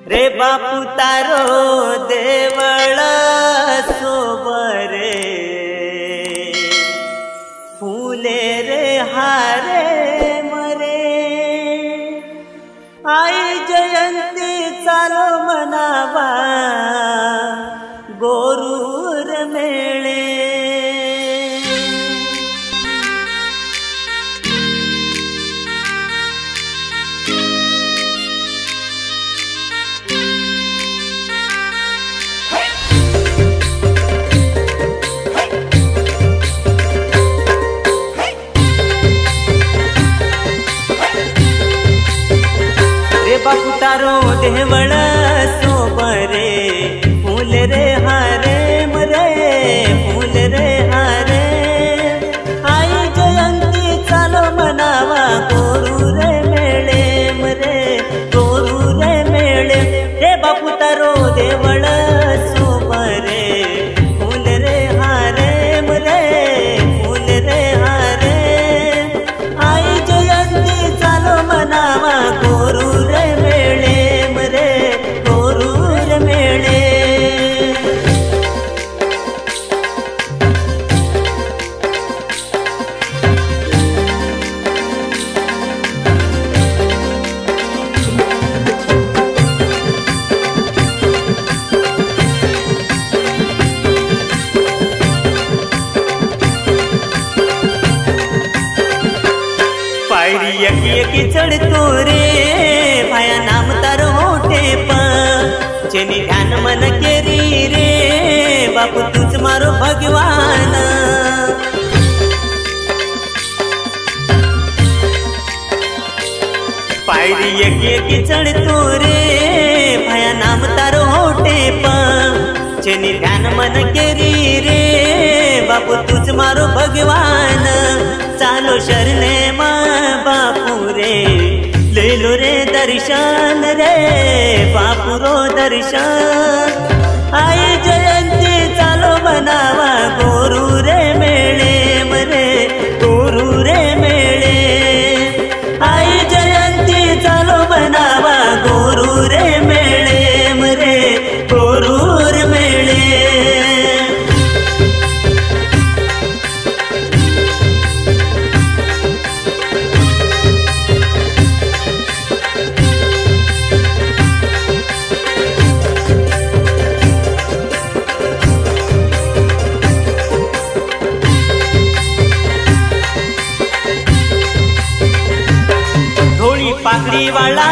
रे बापू तारो देवळ सोबरे फूले रे हारे मरे आई जयंती चालो मनावा गोरूर मेळे बापू तारो देवळ सोबरे फूल रे हारे मरे फूल रे हारे आई जयंती चालो मनावा गोरू रे मेळे मरे गोरू रे मेळे रे बापू तारो देवळ सोबरे फूल रे हारे मरे फूल रे हारे आई जयंती चालो मनावा गोरू पायरी यकी चढ़तो रे भाया नाम तारो होठे चेनी ध्यान मन केरी रे बापू तुझ मारो भगवान पायरी यकी चढ़तो रे भाया नाम तारो होठे चेनी ध्यान मन केरी रे बापू तुझ मारो भगवान चालो शरणे बापू रे ले लो रे दर्शन रे बापू रो दर्शन आई जयंती चालो मनावा गोरू रे मेळे मरे गोरू रे मेळे आई जयंती चालो मनावा गोरू रे मेळे मरे गोरूर मेळे पाकड़ी वाला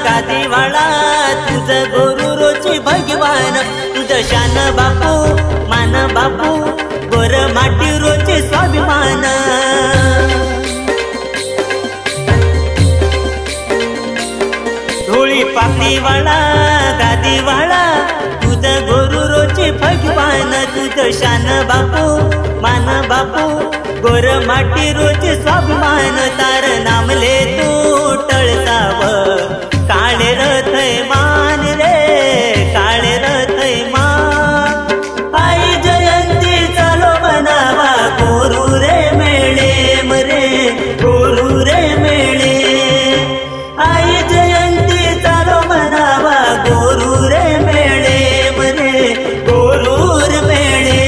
गादी वाला तुझ गोरू रोची भगवान तुझ शान बापू मान बापू गोर माटी रोचे स्वाभिमान धोळी पाकड़ी वाला गादी वाला तुझ गोरू रोचे भगवान तुझ शान बापू मान बापू गोर माटी रोचे स्वाभिमान तार नामले तू टळसाव काळे रथय मान रे काळे रथय मान आई जयंती चालो मनावा गोरू रे मेळे मरे गोरू रे मेळे आई जयंती चालो मनावा गोरू रे मेळे मरे गोरूर मेळे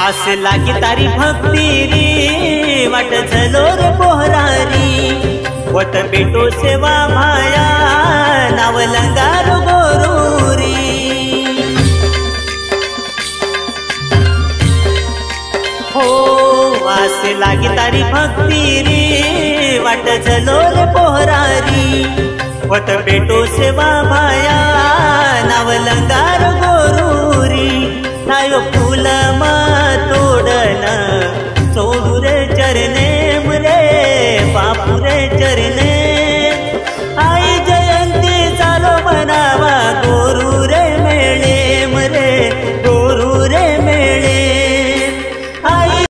आस लागी तारी भक्ती रे वाट झलो रे पोहरारी वट बेटो सेवा भाया नाव लंगारो गोरूरी हो आस लागी तारी भक्ती रे वाट झलो रे पोहरारी वट बेटो सेवा भाया नाव लंगारो गोरूरी थायो फूल तोडन सोडू रे चरणे मरे बापू रे चरणे